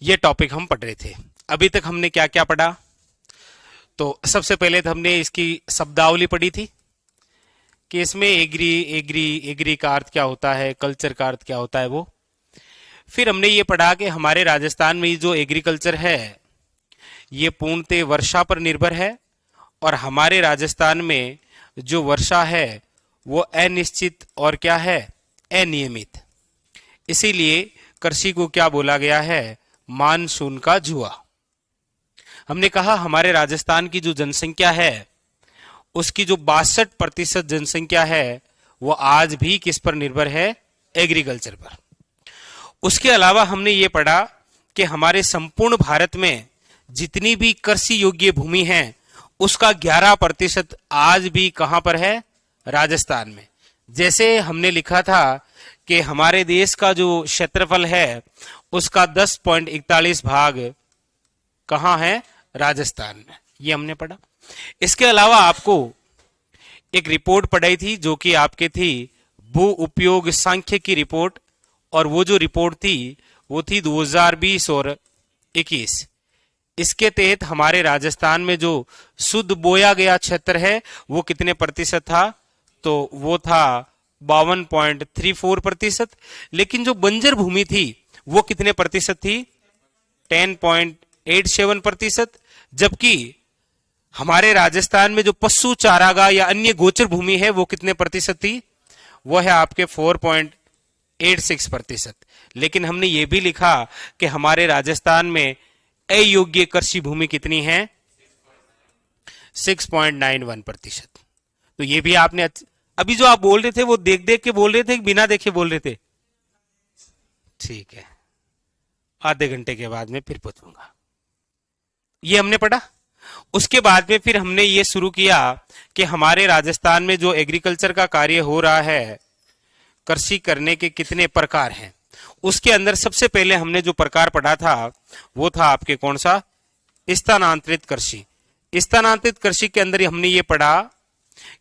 ये टॉपिक हम पढ़ रहे थे। अभी तक हमने क्या क्या पढ़ा? तो सबसे पहले तो हमने इसकी शब्दावली पढ़ी थी कि इसमें एग्री एग्री एग्री का अर्थ क्या होता है, कल्चर का अर्थ क्या होता है वो। फिर हमने ये पढ़ा कि हमारे राजस्थान में जो एग्रीकल्चर है ये पूर्णतः वर्षा पर निर्भर है, और हमारे राजस्थान में जो वर्षा है वो अनिश्चित और क्या है, अनियमित। इसीलिए कृषि को क्या बोला गया है, मानसून का जुआ। हमने कहा हमारे राजस्थान की जो जनसंख्या है उसकी जो 62% जनसंख्या है वो आज भी किस पर निर्भर है, एग्रीकल्चर पर। उसके अलावा हमने ये पढ़ा कि हमारे संपूर्ण भारत में जितनी भी कृषि योग्य भूमि है उसका 11% आज भी कहां पर है, राजस्थान में। जैसे हमने लिखा था कि हमारे देश का जो क्षेत्रफल है उसका 10.41 भाग कहां है, राजस्थान में। ये हमने पढ़ा। इसके अलावा आपको एक रिपोर्ट पढ़ाई थी जो कि आपके थी भू उपयोग सांख्य की रिपोर्ट, और वो जो रिपोर्ट थी वो थी 2020 और 21। इसके तहत हमारे राजस्थान में जो शुद्ध बोया गया क्षेत्र है वो कितने प्रतिशत था, तो वो था 52.34%। लेकिन जो बंजर भूमि थी वो कितने प्रतिशत थी, 10.87%। जबकि हमारे राजस्थान में जो पशु चारागाह या अन्य गोचर भूमि है वो कितने प्रतिशत थी, वो है आपके 4.86%। लेकिन हमने ये भी लिखा कि हमारे राजस्थान में अयोग्य कृषि भूमि कितनी है, 6.91%। तो ये भी आपने अभी जो आप बोल रहे थे वो देख देख के बोल रहे थे कि बिना देखे बोल रहे थे? ठीक है, आधे घंटे के बाद में फिर पूछूंगा। ये हमने पढ़ा। उसके बाद में फिर हमने ये शुरू किया कि हमारे राजस्थान में जो एग्रीकल्चर का कार्य हो रहा है, कृषि करने के कितने प्रकार हैं। उसके अंदर सबसे पहले हमने जो प्रकार पढ़ा था वो था आपके कौन सा, स्थानांतरित कृषि। स्थानांतरित कृषि के अंदर हमने ये पढ़ा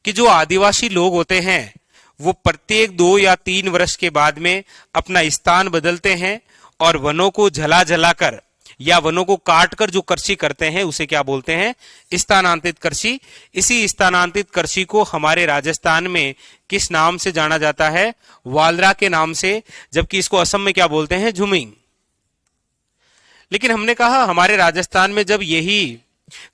कि जो आदिवासी लोग होते हैं वो प्रत्येक 2 या 3 वर्ष के बाद में अपना स्थान बदलते हैं और वनों को जला जलाकर या वनों को काटकर जो कृषि करते हैं उसे क्या बोलते हैं, स्थानांतरित कृषि। इसी स्थानांतरित कृषि को हमारे राजस्थान में किस नाम से जाना जाता है, वालरा के नाम से, जबकि इसको असम में क्या बोलते हैं, झुमिंग। लेकिन हमने कहा हमारे राजस्थान में जब यही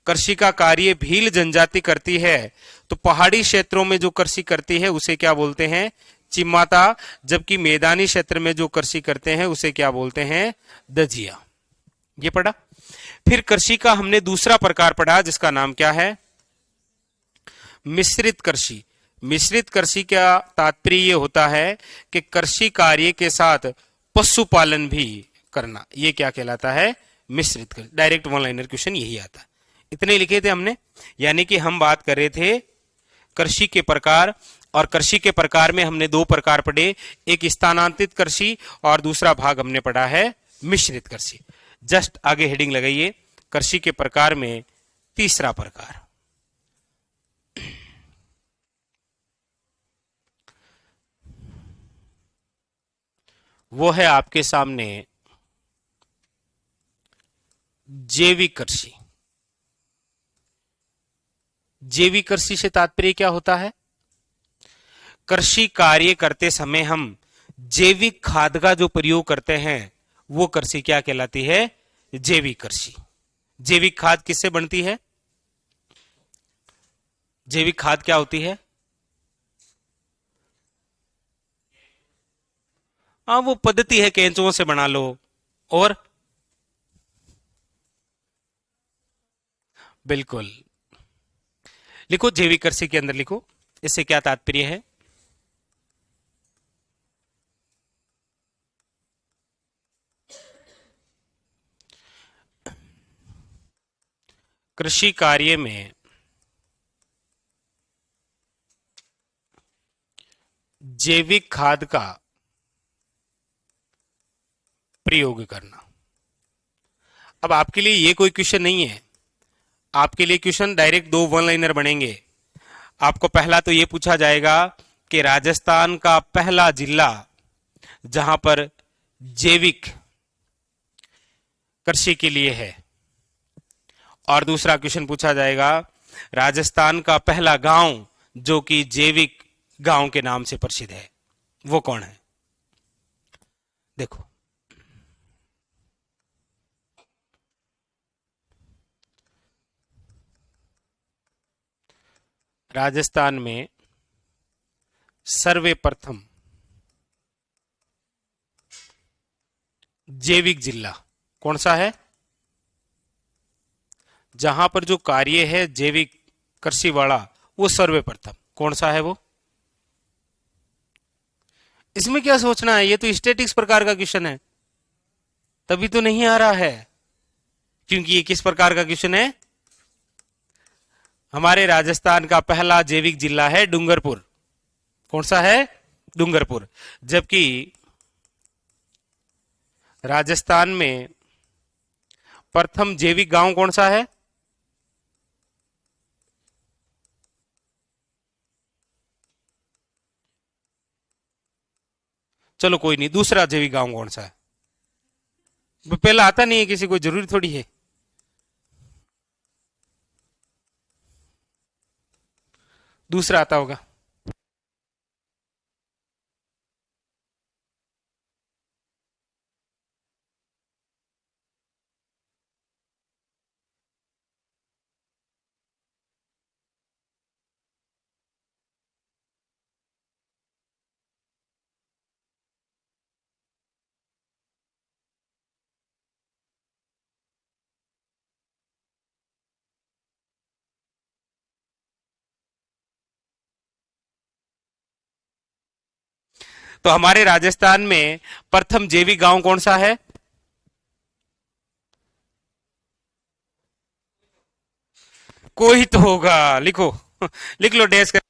कृषि का कार्य भील जनजाति करती है तो पहाड़ी क्षेत्रों में जो कृषि करती है उसे क्या बोलते हैं, चिम्माता। जबकि मैदानी क्षेत्र में जो कृषि करते हैं उसे क्या बोलते हैं, दजिया। ये पढ़ा। फिर कृषि का हमने दूसरा प्रकार पढ़ा जिसका नाम क्या है, मिश्रित कृषि। मिश्रित कृषि का तात्पर्य ये होता है कि कृषि कार्य के साथ पशुपालन भी करना। ये क्या कहलाता है, मिश्रित कृषि। डायरेक्ट वन लाइनर क्वेश्चन यही आता है। इतने लिखे थे हमने, यानी कि हम बात कर रहे थे कृषि के प्रकार, और कृषि के प्रकार में हमने 2 प्रकार पढ़े, एक स्थानांतरित कृषि और दूसरा भाग हमने पढ़ा है मिश्रित कृषि। जस्ट आगे हेडिंग लगाइए, कृषि के प्रकार में तीसरा प्रकार। वो है आपके सामने जैविक कृषि। जैविक कृषि से तात्पर्य क्या होता है, कृषि कार्य करते समय हम जैविक खाद का जो प्रयोग करते हैं वो कृषि क्या कहलाती है, जैविक कृषि। जैविक खाद किससे बनती है, जैविक खाद क्या होती है, हाँ वो पद्धति है, केंचुओं से बना लो। और बिल्कुल लिखो, जैविक कृषि के अंदर लिखो इससे क्या तात्पर्य है। कृषि कार्य में जैविक खाद का प्रयोग करना। अब आपके लिए ये कोई क्वेश्चन नहीं है, आपके लिए क्वेश्चन डायरेक्ट 2 वन लाइनर बनेंगे। आपको पहला तो ये पूछा जाएगा कि राजस्थान का पहला जिला जहां पर जैविक कृषि के लिए है। और दूसरा क्वेश्चन पूछा जाएगा, राजस्थान का पहला गांव जो कि जैविक गांव के नाम से प्रसिद्ध है, वो कौन है? देखो, राजस्थान में सर्वप्रथम जैविक जिला कौन सा है? जहां पर जो कार्य है जैविक कृषि वाला, वो सर्वप्रथम कौन सा है वो? इसमें क्या सोचना है, ये तो स्टैटिक्स प्रकार का क्वेश्चन है, तभी तो नहीं आ रहा है। क्योंकि ये किस प्रकार का क्वेश्चन है? हमारे राजस्थान का पहला जैविक जिला है डूंगरपुर। कौन सा है? डूंगरपुर। जबकि राजस्थान में प्रथम जैविक गांव कौन सा है? चलो कोई नहीं, दूसरा जैविक गांव कौन सा है? पहला आता नहीं है किसी को, जरूरी थोड़ी है। दूसरा आता होगा। तो हमारे राजस्थान में प्रथम जैविक गांव कौन सा है? कोई तो होगा, लिखो। लिख लो डैश कर।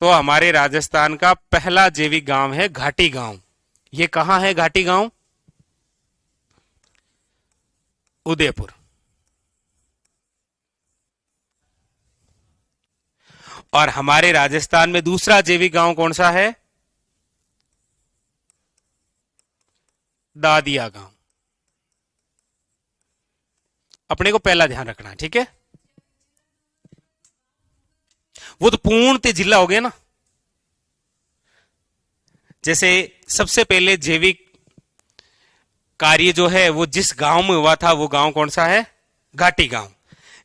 तो हमारे राजस्थान का पहला जैविक गांव है घाटी गांव। ये कहां है घाटी गांव? उदयपुर। और हमारे राजस्थान में दूसरा जैविक गांव कौन सा है? दादिया गांव। अपने को पहला ध्यान रखना है, ठीक है? वो तो पूर्णतः जिला हो गया ना। जैसे सबसे पहले जैविक कार्य जो है वो जिस गांव में हुआ था, वो गांव कौन सा है? घाटी गांव।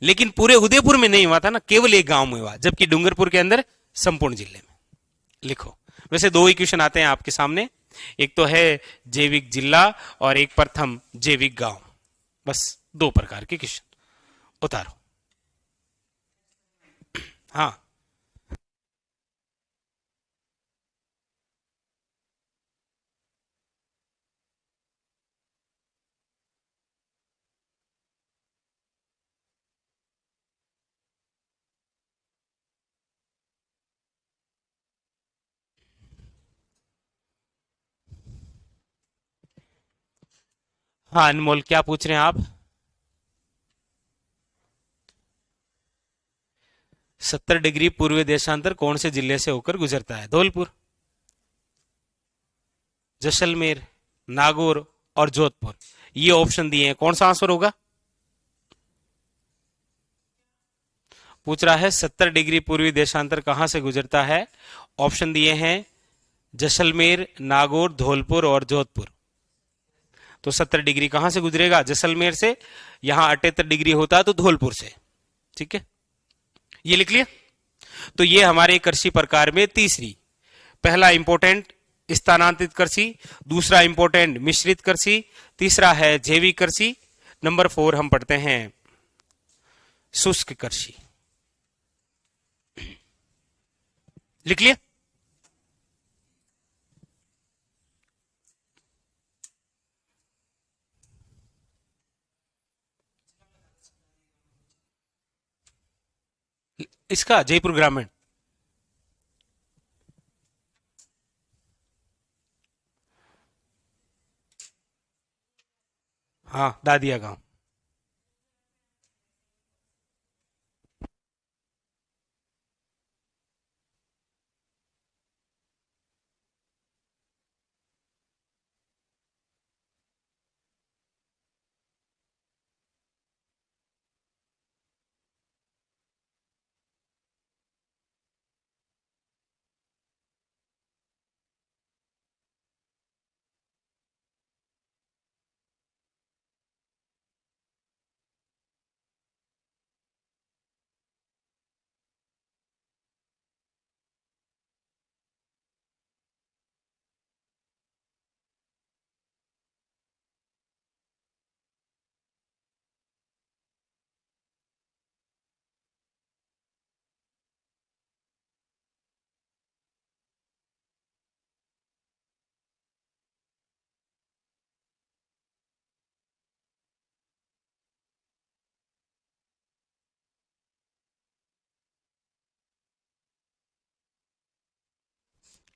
लेकिन पूरे उदयपुर में नहीं हुआ था ना, केवल एक गांव में हुआ, जबकि डूंगरपुर के अंदर संपूर्ण जिले में। लिखो। वैसे दो ही क्वेश्चन आते हैं आपके सामने, एक तो है जैविक जिला और एक प्रथम जैविक गांव। बस दो प्रकार के क्वेश्चन उतारो। हाँ। हाँ अनमोल, क्या पूछ रहे हैं आप? 70 डिग्री पूर्वी देशांतर कौन से जिले से होकर गुजरता है? धौलपुर, जैसलमेर, नागौर और जोधपुर। ये ऑप्शन दिए हैं, कौन सा आंसर होगा? पूछ रहा है 70 डिग्री पूर्वी देशांतर कहां से गुजरता है। ऑप्शन दिए हैं जैसलमेर, नागौर, धौलपुर और जोधपुर। तो 70 डिग्री कहां से गुजरेगा? जैसलमेर से। यहां 78 डिग्री होता है तो धौलपुर से। ठीक है, ये लिख लिया। तो ये हमारे कृषि प्रकार में तीसरी, पहला इंपोर्टेंट स्थानांतरित कृषि, दूसरा इंपोर्टेंट मिश्रित कृषि, तीसरा है जैविक कृषि, नंबर 4 हम पढ़ते हैं शुष्क कृषि। लिख लिया। इसका जयपुर ग्रामीण। हाँ, दादिया गांव।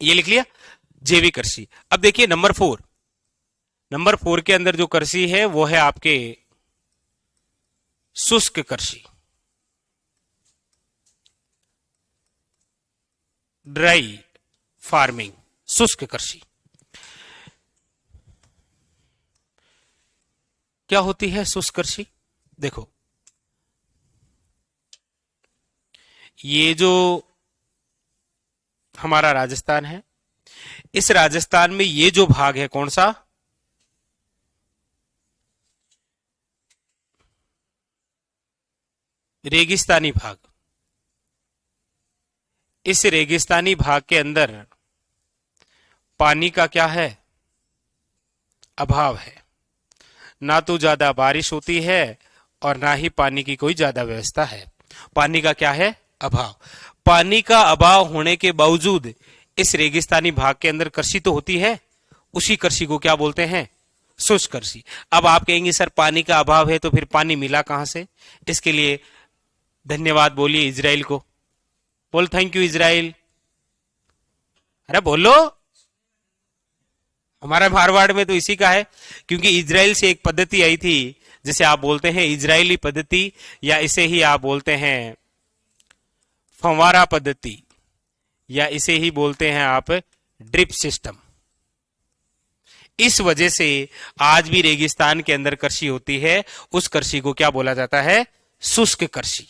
ये लिख लिया, जैविक कृषि। अब देखिए नंबर 4, नंबर 4 के अंदर जो कृषि है वो है आपके शुष्क कृषि, ड्राई फार्मिंग, शुष्क कृषि। क्या होती है शुष्क कृषि? देखो, ये जो हमारा राजस्थान है, इस राजस्थान में ये जो भाग है कौन सा? रेगिस्तानी भाग। इस रेगिस्तानी भाग के अंदर पानी का क्या है? अभाव है। ना तो ज्यादा बारिश होती है और ना ही पानी की कोई ज्यादा व्यवस्था है। पानी का क्या है? अभाव। पानी का अभाव होने के बावजूद इस रेगिस्तानी भाग के अंदर कृषि तो होती है। उसी कृषि को क्या बोलते हैं? शुष्क कृषि। अब आप कहेंगे सर पानी का अभाव है तो फिर पानी मिला कहां से? इसके लिए धन्यवाद बोलिए इजराइल को। बोल थैंक यू इजराइल। अरे बोलो, हमारा मारवाड़ में तो इसी का है, क्योंकि इजराइल से एक पद्धति आई थी जिसे आप बोलते हैं इजरायली पद्धति, या इसे ही आप बोलते हैं फंवारा पद्धति, या इसे ही बोलते हैं आप ड्रिप सिस्टम। इस वजह से आज भी रेगिस्तान के अंदर कृषि होती है, उस कृषि को क्या बोला जाता है? शुष्क कृषि।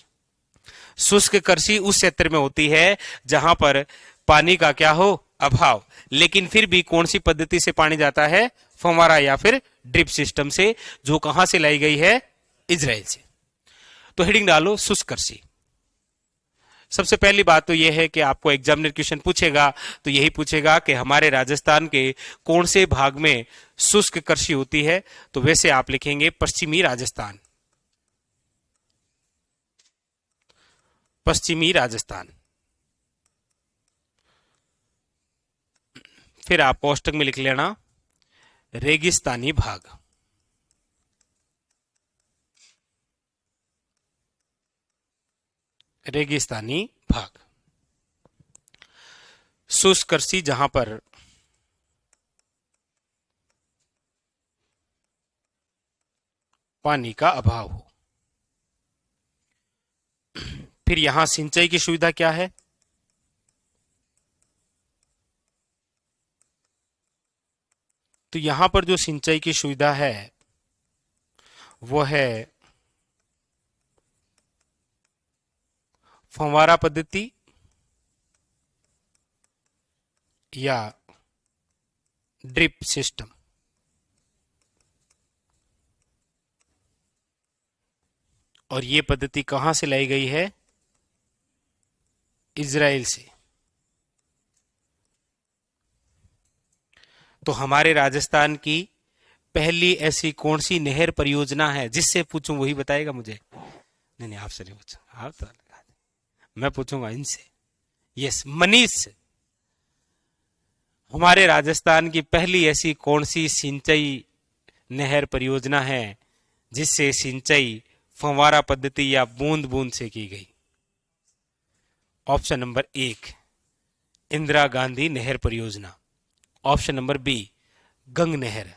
शुष्क कृषि उस क्षेत्र में होती है जहां पर पानी का क्या हो? अभाव। लेकिन फिर भी कौन सी पद्धति से पानी जाता है? फंवारा या फिर ड्रिप सिस्टम से, जो कहां से लाई गई है? इजराइल से। तो हेडिंग डालो शुष्क कृषि। सबसे पहली बात तो यह है कि आपको एग्जामिनर क्वेश्चन पूछेगा तो यही पूछेगा कि हमारे राजस्थान के कौन से भाग में शुष्क कृषि होती है। तो वैसे आप लिखेंगे पश्चिमी राजस्थान, पश्चिमी राजस्थान। फिर आप कोष्टक में लिख लेना रेगिस्तानी भाग, रेगिस्तानी भाग। शुष्क कृषि जहां पर पानी का अभाव हो। फिर यहां सिंचाई की सुविधा क्या है? तो यहां पर जो सिंचाई की सुविधा है वो है फंवारा पद्धति या ड्रिप सिस्टम। और ये पद्धति कहां से लाई गई है? इजराइल से। तो हमारे राजस्थान की पहली ऐसी कौन सी नहर परियोजना है? जिससे पूछूं वही बताएगा मुझे। नहीं नहीं, आपसे नहीं पूछूंगा, आप तो मैं पूछूंगा इनसे। यस, मनीष से। हमारे राजस्थान की पहली ऐसी कौन सी सिंचाई नहर परियोजना है जिससे सिंचाई फंवारा पद्धति या बूंद बूंद से की गई? ऑप्शन नंबर 1 इंदिरा गांधी नहर परियोजना। ऑप्शन नंबर बी गंग नहर।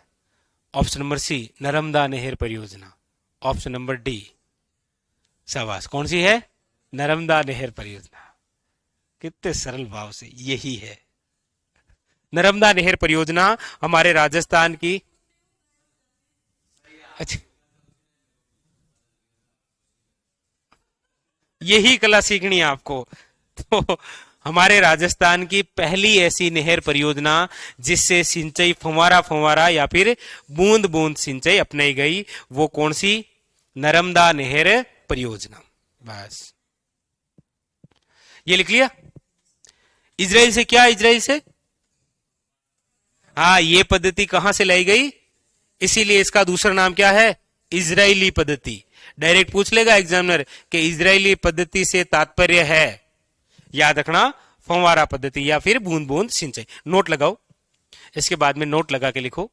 ऑप्शन नंबर सी नर्मदा नहर परियोजना। ऑप्शन नंबर डी, शाबाश, कौन सी है? नर्मदा नहर परियोजना। कितने सरल भाव से, यही है नर्मदा नहर परियोजना हमारे राजस्थान की। अच्छा, यही कला सीखनी है आपको। तो हमारे राजस्थान की पहली ऐसी नहर परियोजना जिससे सिंचाई फंवारा फंवारा या फिर बूंद बूंद सिंचाई अपनाई गई, वो कौन सी? नर्मदा नहर परियोजना। बस ये लिख लिया। इजराइल से क्या? इजराइल से, हाँ, ये पद्धति कहां से लाई गई? इसीलिए इसका दूसरा नाम क्या है? इजरायली पद्धति। डायरेक्ट पूछ लेगा एग्जामिनर कि इजरायली पद्धति से तात्पर्य है, याद रखना, फंवारा पद्धति या फिर बूंद बूंद सिंचाई। नोट लगाओ, इसके बाद में नोट लगा के लिखो।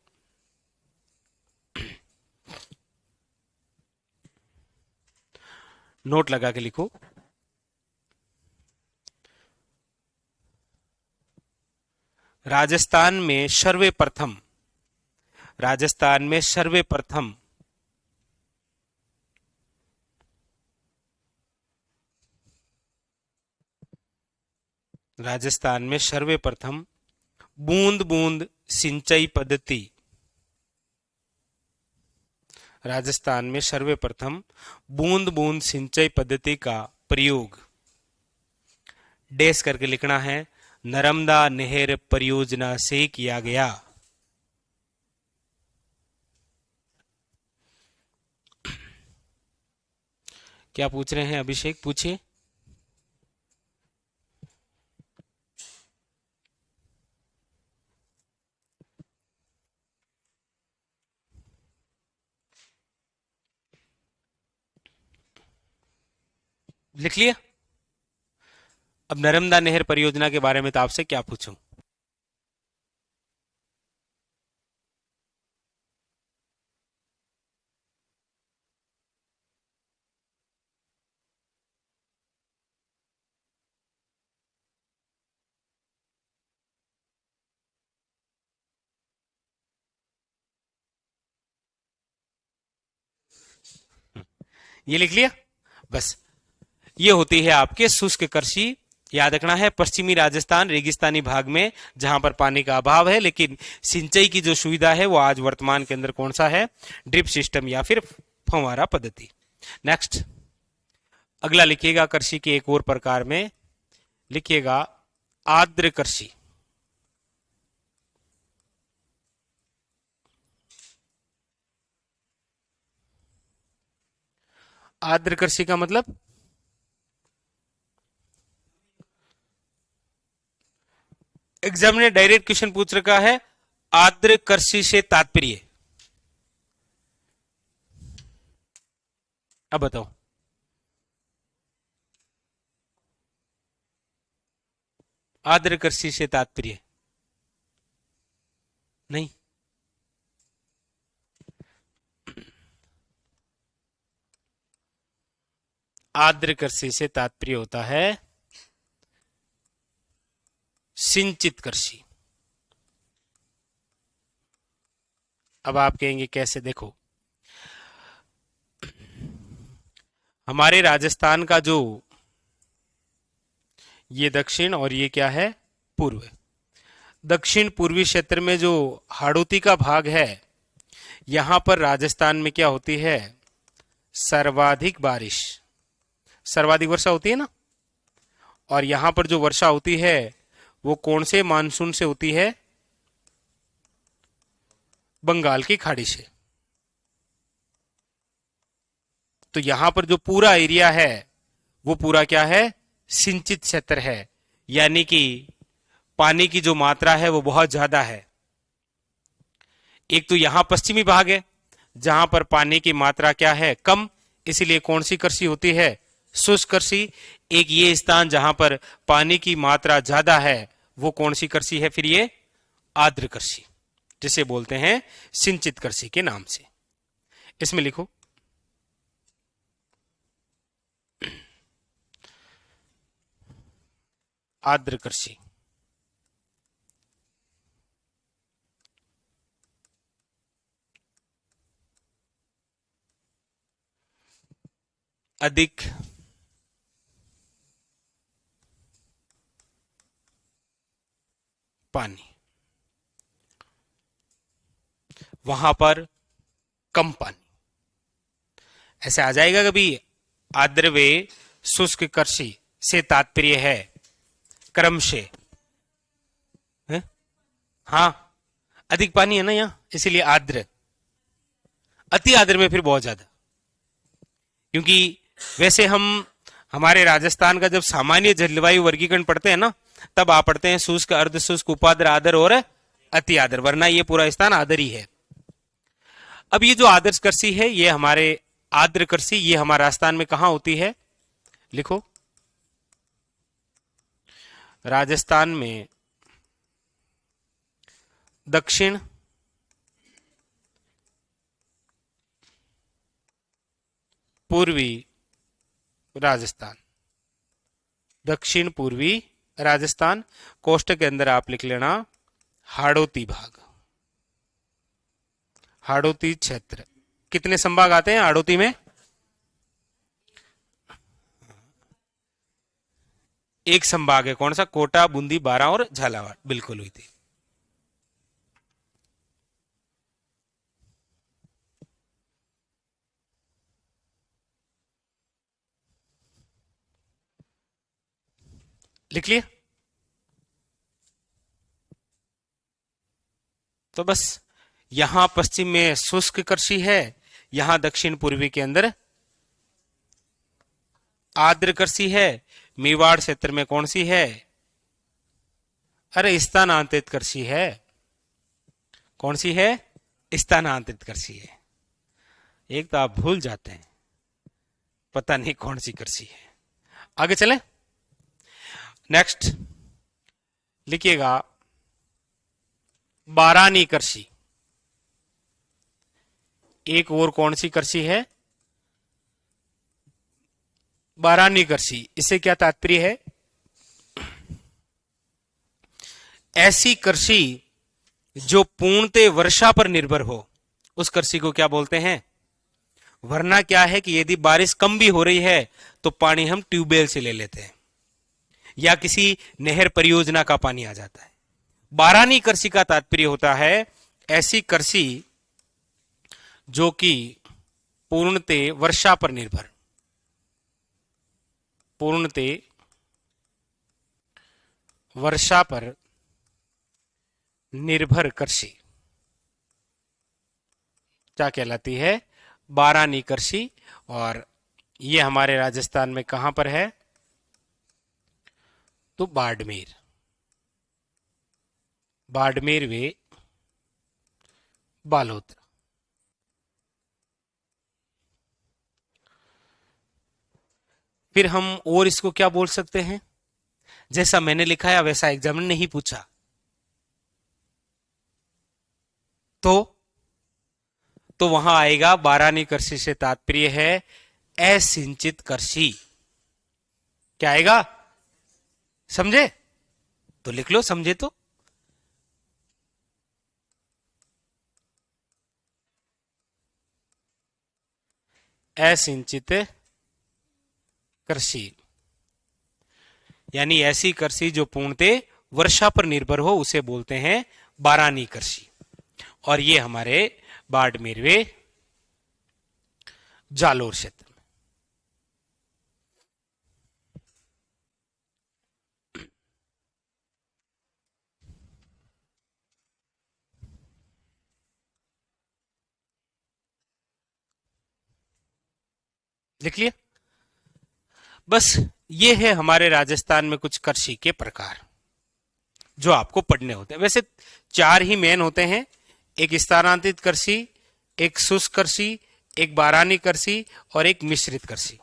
नोट लगा के लिखो। राजस्थान में सर्वप्रथम, राजस्थान में सर्वप्रथम राजस्थान में सर्वप्रथम बूंद बूंद सिंचाई पद्धति, राजस्थान में सर्वप्रथम बूंद बूंद सिंचाई पद्धति का प्रयोग डैश करके लिखना है, नर्मदा नहर परियोजना से किया गया। क्या पूछ रहे हैं अभिषेक, पूछिए। लिख लिया। अब नर्मदा नहर परियोजना के बारे में तो आपसे क्या पूछूं। ये लिख लिया बस। ये होती है आपके शुष्क कृषि। याद रखना है, पश्चिमी राजस्थान रेगिस्तानी भाग में जहां पर पानी का अभाव है, लेकिन सिंचाई की जो सुविधा है वो आज वर्तमान के अंदर कौन सा है, ड्रिप सिस्टम या फिर फव्वारा पद्धति। नेक्स्ट अगला लिखिएगा कृषि के एक और प्रकार में, लिखिएगा आर्द्र कृषि। आर्द्र कृषि का मतलब एग्जाम ने डायरेक्ट क्वेश्चन पूछ रखा है, आर्द्र कृषि से तात्पर्य। अब बताओ, आर्द्र कृषि से तात्पर्य नहीं। आर्द्र कृषि से तात्पर्य होता है सिंचित कृषि। अब आप कहेंगे कैसे, देखो हमारे राजस्थान का जो ये दक्षिण और ये क्या है पूर्व, दक्षिण पूर्वी क्षेत्र में जो हाड़ौती का भाग है, यहां पर राजस्थान में क्या होती है, सर्वाधिक बारिश, सर्वाधिक वर्षा होती है ना। और यहां पर जो वर्षा होती है वो कौन से मानसून से होती है, बंगाल की खाड़ी से। तो यहां पर जो पूरा एरिया है वो पूरा क्या है, सिंचित क्षेत्र है, यानी कि पानी की जो मात्रा है वो बहुत ज्यादा है। एक तो यहां पश्चिमी भाग है जहां पर पानी की मात्रा क्या है, कम, इसीलिए कौन सी कृषि होती है, शुष्क कृषि। एक ये स्थान जहां पर पानी की मात्रा ज्यादा है वो कौन सी कृषि है, फिर ये आर्द्र कृषि, जिसे बोलते हैं सिंचित कृषि के नाम से। इसमें लिखो आर्द्र कृषि। अधिक पानी, वहां पर कम पानी, ऐसे आ जाएगा कभी। आर्द्र व शुष्क कृषि से तात्पर्य है क्रम से, है? हाँ, अधिक पानी है ना यहाँ, इसीलिए आर्द्र। अति आर्द्र में फिर बहुत ज्यादा, क्योंकि वैसे हम हमारे राजस्थान का जब सामान्य जलवायु वर्गीकरण पढ़ते हैं ना, तब आप पढ़ते हैं शुष्क, अर्ध शुष्क, उपाद्र, आर्द्र और अति आर्द्र, वरना ये पूरा स्थान आर्द्र ही है। अब ये जो आदर्श कृषि है, ये हमारे आर्द्र कृषि, ये हमारे राजस्थान में कहां होती है, लिखो राजस्थान में दक्षिण पूर्वी राजस्थान, दक्षिण पूर्वी राजस्थान, कोष्टक के अंदर आप लिख लेना हाड़ौती भाग, हाड़ौती क्षेत्र। कितने संभाग आते हैं हाड़ौती में? एक संभाग है, कौन सा? कोटा, बूंदी, बारां और झालावाड़। बिल्कुल हुई थी। लिख लिए? तो बस यहां पश्चिम में शुष्क कृषि है, यहां दक्षिण पूर्वी के अंदर आर्द्र कृषि है। मेवाड़ क्षेत्र में कौन सी है? अरे स्थानांतरित कृषि है। कौन सी है? स्थानांतरित कृषि है। एक तो आप भूल जाते हैं, पता नहीं कौन सी कृषि है। आगे चलें। नेक्स्ट लिखिएगा बारानी कृषि। एक और कौन सी कृषि है? बारानी कृषि। इससे क्या तात्पर्य है? ऐसी कृषि जो पूर्णतः वर्षा पर निर्भर हो, उस कृषि को क्या बोलते हैं? वरना क्या है कि यदि बारिश कम भी हो रही है तो पानी हम ट्यूबवेल से ले लेते हैं या किसी नहर परियोजना का पानी आ जाता है। बारानी कृषि का तात्पर्य होता है ऐसी कृषि जो कि पूर्णतः वर्षा पर निर्भर, पूर्णतः वर्षा पर निर्भर कृषि क्या कहलाती है? बारानी कृषि। और ये हमारे राजस्थान में कहां पर है? तो बाड़मेर, बाड़मेर वे बालोद। फिर हम और इसको क्या बोल सकते हैं? जैसा मैंने लिखा है वैसा एग्जाम ने नहीं पूछा तो वहां आएगा बारानी कृषि से तात्पर्य है असिंचित कृषि। क्या आएगा? समझे? तो लिख लो, समझे तो। असिंचित कृषि यानी ऐसी कृषि जो पूर्णतः वर्षा पर निर्भर हो, उसे बोलते हैं बारानी कृषि। और ये हमारे बाड़मेर वे जालोर क्षेत्र में। लिख लिया? बस ये है हमारे राजस्थान में कुछ कृषि के प्रकार जो आपको पढ़ने होते हैं। वैसे चार ही मेन होते हैं, एक स्थानांतरित कृषि, एक शुष्क कृषि, एक बारानी कृषि और एक मिश्रित कृषि।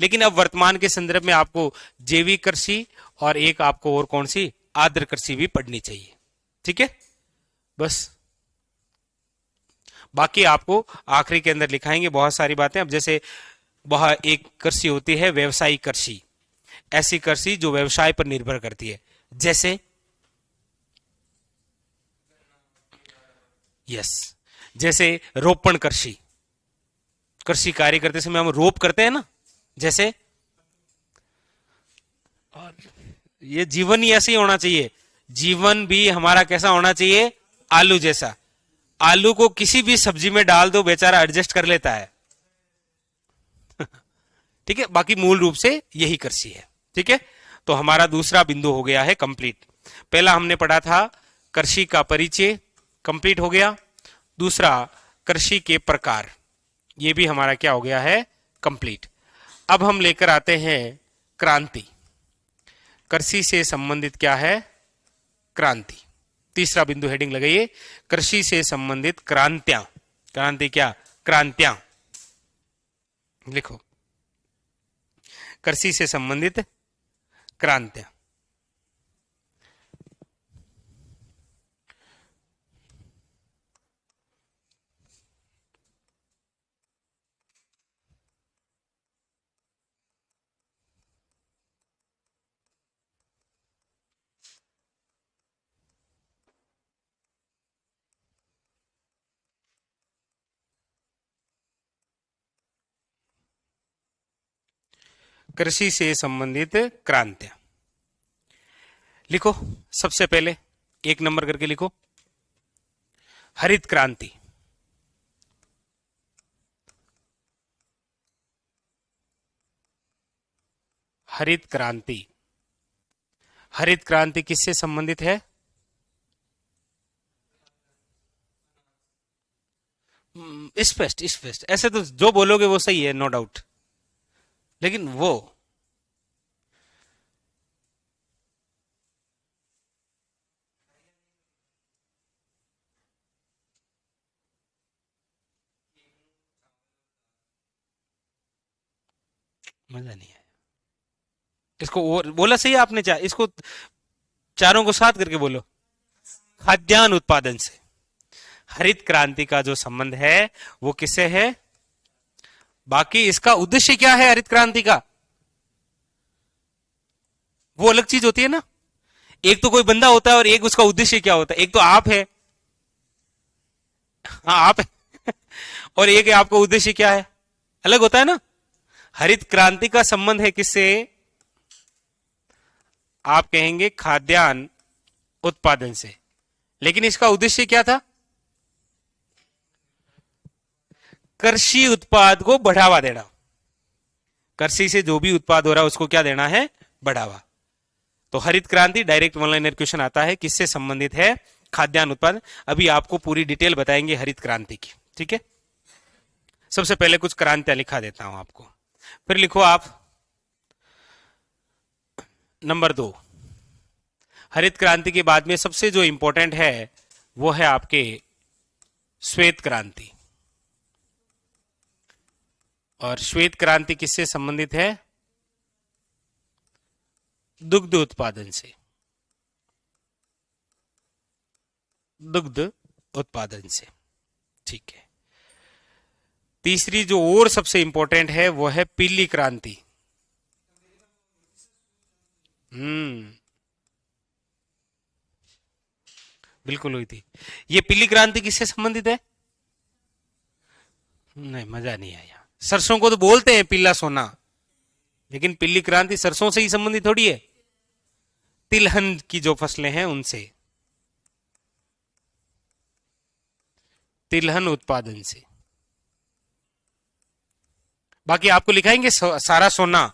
लेकिन अब वर्तमान के संदर्भ में आपको जैविक कृषि और एक आपको और कौन सी आर्द्र कृषि भी पढ़नी चाहिए। ठीक है? बस बाकी आपको आखिरी के अंदर लिखाएंगे बहुत सारी बातें। अब जैसे वह एक कृषि होती है व्यवसायिक कृषि, ऐसी कृषि जो व्यवसाय पर निर्भर करती है। जैसे यस, जैसे रोपण कृषि, कृषि कार्य करते समय हम रोप करते हैं ना, जैसे। और ये जीवन ही ऐसे ही होना चाहिए। जीवन भी हमारा कैसा होना चाहिए? आलू जैसा। आलू को किसी भी सब्जी में डाल दो, बेचारा एडजस्ट कर लेता है। ठीक है? बाकी मूल रूप से यही कृषि है। ठीक है? तो हमारा दूसरा बिंदु हो गया है कंप्लीट। पहला हमने पढ़ा था कृषि का परिचय, कंप्लीट हो गया। दूसरा कृषि के प्रकार, ये भी हमारा क्या हो गया है? कंप्लीट। अब हम लेकर आते हैं क्रांति। कृषि से संबंधित क्या है? क्रांति। तीसरा बिंदु हेडिंग लगाइए, कृषि से संबंधित क्रांतियां। क्रांति क्या? क्रांतियां लिखो, कृषि से संबंधित क्रांतियां। कृषि से संबंधित क्रांतियां लिखो। सबसे पहले एक नंबर करके लिखो, हरित क्रांति। हरित क्रांति, हरित क्रांति किससे संबंधित है? स्पष्ट स्पष्ट, ऐसे तो जो बोलोगे वो सही है, नो डाउट, लेकिन वो मजा नहीं है। इसको और बोला सही है आपने, इसको चारों को साथ करके बोलो, खाद्यान्न उत्पादन से। हरित क्रांति का जो संबंध है वो किससे है? बाकी इसका उद्देश्य क्या है हरित क्रांति का, वो अलग चीज होती है ना। एक तो कोई बंदा होता है और एक उसका उद्देश्य क्या होता है। एक तो आप है, हाँ आप है और एक है आपका उद्देश्य क्या है, अलग होता है ना। हरित क्रांति का संबंध है किससे? आप कहेंगे खाद्यान्न उत्पादन से, लेकिन इसका उद्देश्य क्या था? कृषि उत्पाद को बढ़ावा देना। कृषि से जो भी उत्पाद हो रहा है उसको क्या देना है? बढ़ावा। तो हरित क्रांति डायरेक्ट वन लाइनर क्वेश्चन आता है, किससे संबंधित है? खाद्यान्न उत्पादन। अभी आपको पूरी डिटेल बताएंगे हरित क्रांति की, ठीक है। सबसे पहले कुछ क्रांतियां लिखा देता हूं आपको, फिर लिखो आप नंबर 2। हरित क्रांति के बाद में सबसे जो इंपॉर्टेंट है वो है आपके श्वेत क्रांति। और श्वेत क्रांति किससे संबंधित है? दुग्ध उत्पादन से। दुग्ध उत्पादन से, ठीक है। तीसरी जो और सबसे इंपॉर्टेंट है वो है पीली क्रांति। बिल्कुल हुई थी। ये पीली क्रांति किससे संबंधित है? नहीं, मजा नहीं आया। सरसों को तो बोलते हैं पीला सोना, लेकिन पीली क्रांति सरसों से ही संबंधित थोड़ी है, तिलहन की जो फसलें हैं उनसे, तिलहन उत्पादन से। बाकी आपको लिखाएंगे सारा सोना,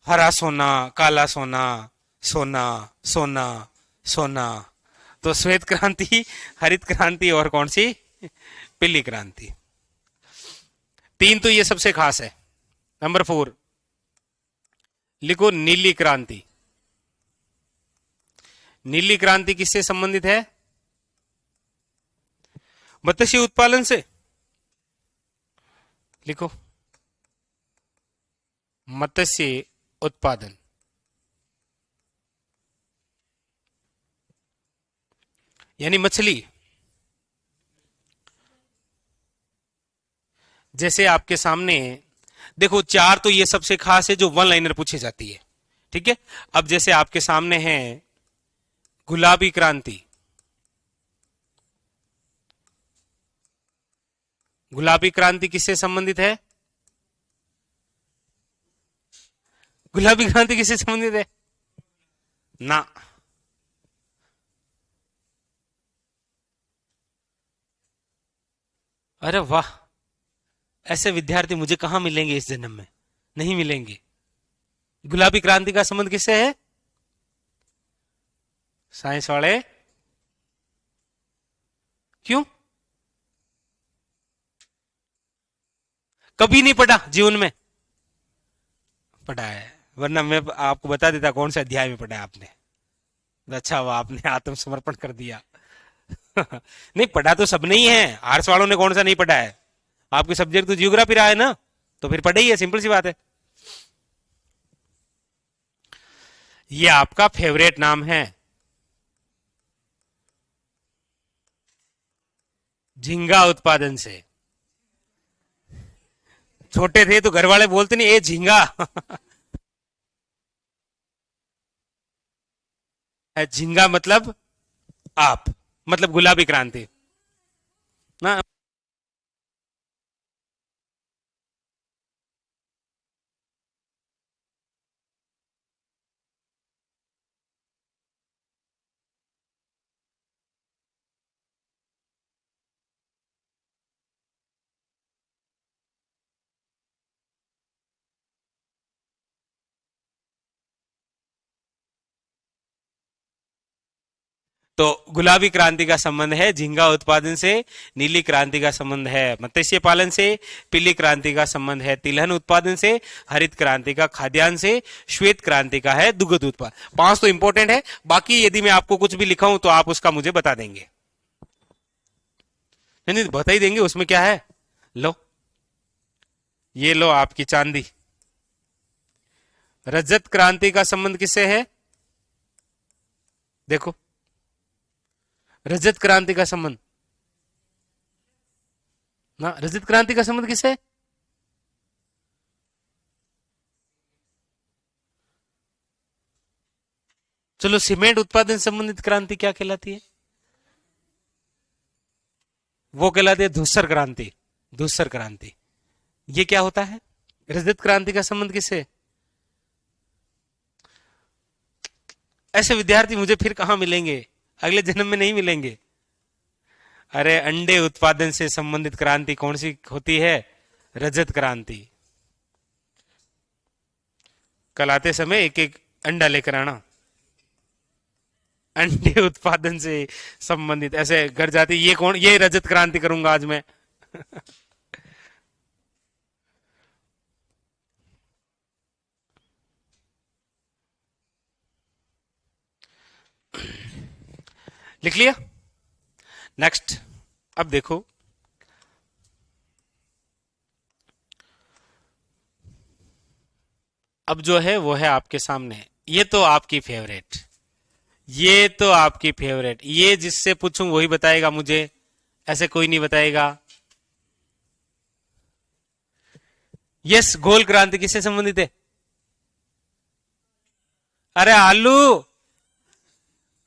हरा सोना, काला सोना, सोना सोना सोना। तो श्वेत क्रांति, हरित क्रांति और कौन सी? पीली क्रांति। 3 तो ये सबसे खास है। नंबर 4 लिखो, नीली क्रांति। नीली क्रांति किससे संबंधित है? मत्स्य उत्पादन से। लिखो, मत्स्य उत्पादन। यानी मछली। जैसे आपके सामने देखो, 4 तो ये सबसे खास है जो वन लाइनर पूछी जाती है, ठीक है। अब जैसे आपके सामने है गुलाबी क्रांति। गुलाबी क्रांति किससे संबंधित है? गुलाबी क्रांति किससे संबंधित है? ना, अरे वाह, ऐसे विद्यार्थी मुझे कहां मिलेंगे इस जन्म में, नहीं मिलेंगे। गुलाबी क्रांति का संबंध किससे है? साइंस वाले। क्यों? कभी नहीं पढ़ा जीवन में? पढ़ा है, वरना मैं आपको बता देता कौन से अध्याय में पढ़ा है आपने। अच्छा हुआ आपने आत्मसमर्पण कर दिया। नहीं, पढ़ा तो सबने ही है, आर्ट्स वालों ने कौन सा नहीं पढ़ा है? आपके सब्जेक्ट तो जियोग्राफी रहा है ना, तो फिर पढ़े ही है, सिंपल सी बात है। ये आपका फेवरेट नाम है, झींगा उत्पादन से। छोटे थे तो घर वाले बोलते नहीं, ए झींगा। झींगा मतलब आप, मतलब गुलाबी क्रांति ना। तो गुलाबी क्रांति का संबंध है झींगा उत्पादन से, नीली क्रांति का संबंध है मत्स्य पालन से, पीली क्रांति का संबंध है तिलहन उत्पादन से, हरित क्रांति का खाद्यान्न से, श्वेत क्रांति का है दुग्ध उत्पादन। 5 तो इंपॉर्टेंट है, बाकी यदि मैं आपको कुछ भी लिखाऊं तो आप उसका मुझे बता देंगे। नहीं बता ही देंगे, उसमें क्या है। लो ये लो आपकी चांदी। रजत क्रांति का संबंध किससे है? देखो रजत क्रांति का संबंध ना, रजत क्रांति का संबंध किससे है? चलो सीमेंट उत्पादन संबंधित क्रांति क्या कहलाती है? वो कहलाती है धूसर क्रांति। धूसर क्रांति ये क्या होता है? रजत क्रांति का संबंध किससे है? ऐसे विद्यार्थी मुझे फिर कहां मिलेंगे, अगले जन्म में नहीं मिलेंगे। अरे अंडे उत्पादन से संबंधित क्रांति कौन सी होती है? रजत क्रांति। कल आते समय एक एक अंडा लेकर आना। अंडे उत्पादन से संबंधित ऐसे घर जाती, ये कौन, ये रजत क्रांति करूंगा आज मैं। लिख लिया? नेक्स्ट अब देखो, अब जो है वो है आपके सामने। ये तो आपकी फेवरेट, ये तो आपकी फेवरेट। ये जिससे पूछूं वही बताएगा मुझे, ऐसे कोई नहीं बताएगा। यस, गोल क्रांति किससे संबंधित है? अरे आलू।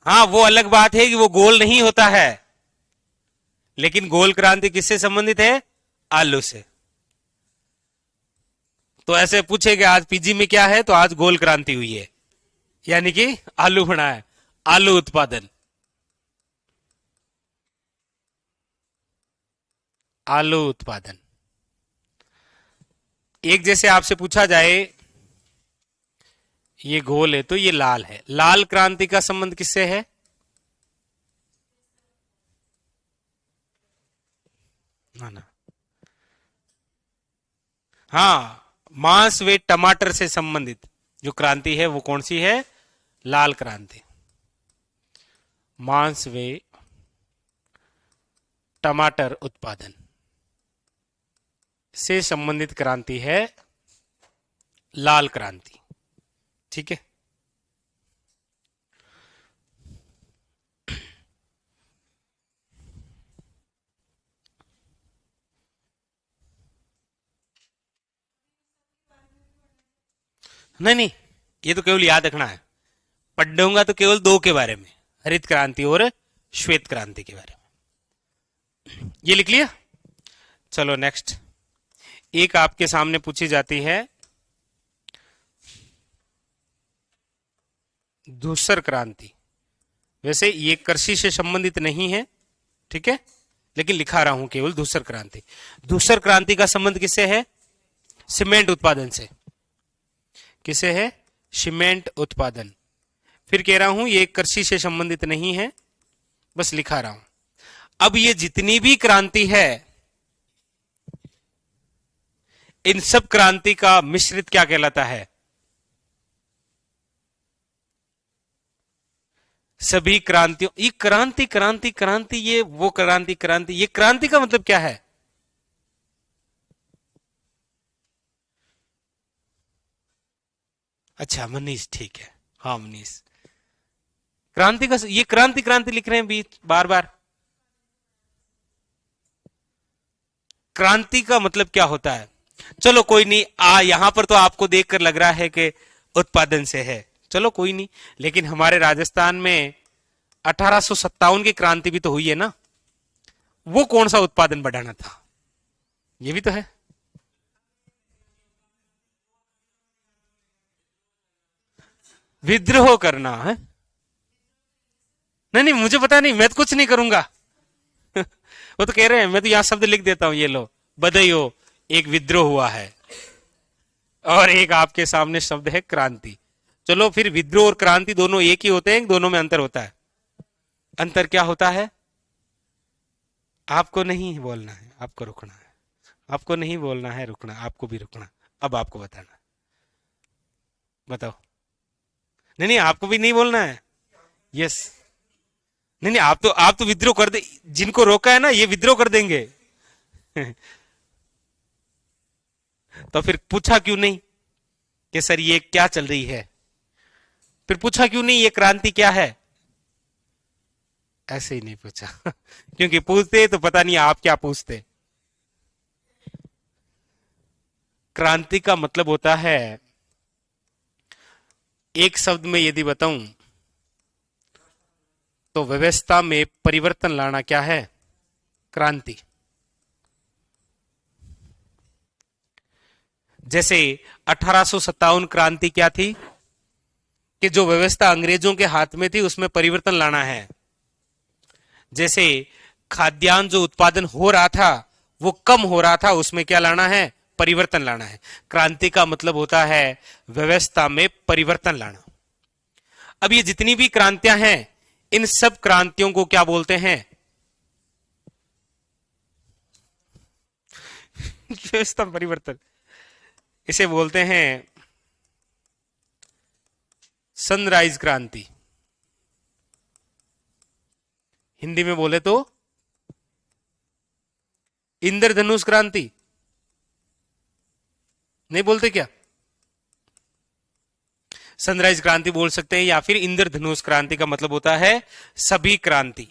हाँ वो अलग बात है कि वो गोल नहीं होता है, लेकिन गोल क्रांति किससे संबंधित है? आलू से। तो ऐसे पूछेगा आज पीजी में क्या है, तो आज गोल क्रांति हुई है, यानी कि आलू बना है, आलू उत्पादन। आलू उत्पादन। एक जैसे आपसे पूछा जाए ये गोल है तो ये लाल है, लाल क्रांति का संबंध किससे है? ना हाँ, मांस व टमाटर से संबंधित जो क्रांति है वो कौन सी है? लाल क्रांति। मांस व टमाटर उत्पादन से संबंधित क्रांति है लाल क्रांति। ठीक है, नहीं ये तो केवल याद रखना है। पढ़ दूंगा तो केवल 2 के बारे में, हरित क्रांति और श्वेत क्रांति के बारे में। ये लिख लिया? चलो नेक्स्ट, एक आपके सामने पूछी जाती है धूसर क्रांति। वैसे ये कृषि से संबंधित नहीं है, ठीक है, लेकिन लिखा रहा हूं केवल धूसर क्रांति। धूसर क्रांति का संबंध किससे है? सीमेंट उत्पादन से। किसे है? सीमेंट उत्पादन। फिर कह रहा हूं ये कृषि से संबंधित नहीं है, बस लिखा रहा हूं। अब ये जितनी भी क्रांति है, इन सब क्रांति का मिश्रित क्या कहलाता है? सभी क्रांतियों, ये क्रांति क्रांति क्रांति, ये वो क्रांति क्रांति, ये क्रांति का मतलब क्या है? अच्छा मनीष, ठीक है, हाँ मनीष, क्रांति का ये क्रांति क्रांति लिख रहे हैं बीच बार बार। क्रांति का मतलब क्या होता है? चलो कोई नहीं, यहां पर तो आपको देखकर लग रहा है कि उत्पादन से है, चलो कोई नहीं, लेकिन हमारे राजस्थान में 1857 की क्रांति भी तो हुई है ना, वो कौन सा उत्पादन बढ़ाना था? ये भी तो है। विद्रोह करना है? नहीं मुझे पता नहीं, मैं तो कुछ नहीं करूंगा। वो तो कह रहे हैं, मैं तो यहां शब्द लिख देता हूं, ये लो बधाइयो, एक विद्रोह हुआ है, और एक आपके सामने शब्द है क्रांति। चलो फिर विद्रोह और क्रांति दोनों एक ही होते हैं, दोनों में अंतर होता है? अंतर क्या होता है? आपको नहीं बोलना है, आपको रुकना है। आपको नहीं बोलना है, रुकना, आपको भी रुकना। अब आपको बताना, बताओ। नहीं नहीं, आपको भी नहीं बोलना है। यस। नहीं नहीं, आप तो विद्रोह कर दे, जिनको रोका है ना ये विद्रोह कर देंगे। तो फिर पूछा क्यों नहीं कि सर ये क्या चल रही है? फिर पूछा क्यों नहीं ये क्रांति क्या है? ऐसे ही नहीं पूछा। क्योंकि पूछते तो पता नहीं आप क्या पूछते। क्रांति का मतलब होता है, एक शब्द में यदि बताऊं तो व्यवस्था में परिवर्तन लाना क्या है? क्रांति। जैसे 1857 क्रांति क्या थी? कि जो व्यवस्था अंग्रेजों के हाथ में थी उसमें परिवर्तन लाना है। जैसे खाद्यान्न जो उत्पादन हो रहा था वो कम हो रहा था, उसमें क्या लाना है? परिवर्तन लाना है। क्रांति का मतलब होता है व्यवस्था में परिवर्तन लाना। अब ये जितनी भी क्रांतियां हैं, इन सब क्रांतियों को क्या बोलते हैं? व्यवस्था में परिवर्तन। इसे बोलते हैं सनराइज क्रांति। हिंदी में बोले तो इंद्रधनुष क्रांति। नहीं बोलते क्या? सनराइज क्रांति बोल सकते हैं, या फिर इंद्रधनुष क्रांति का मतलब होता है सभी क्रांति।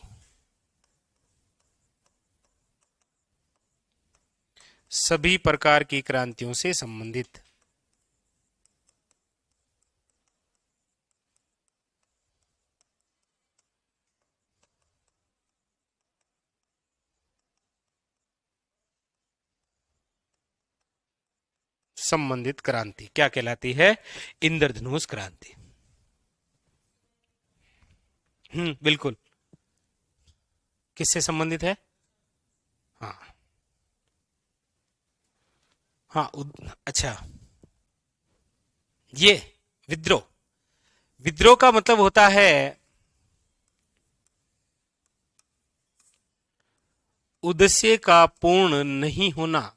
सभी प्रकार की क्रांतियों से संबंधित। संबंधित क्रांति क्या कहलाती है? इंद्रधनुष क्रांति। बिल्कुल। किससे संबंधित है? हाँ हाँ, अच्छा, ये विद्रोह। विद्रोह का मतलब होता है उद्देश्य का पूर्ण नहीं होना,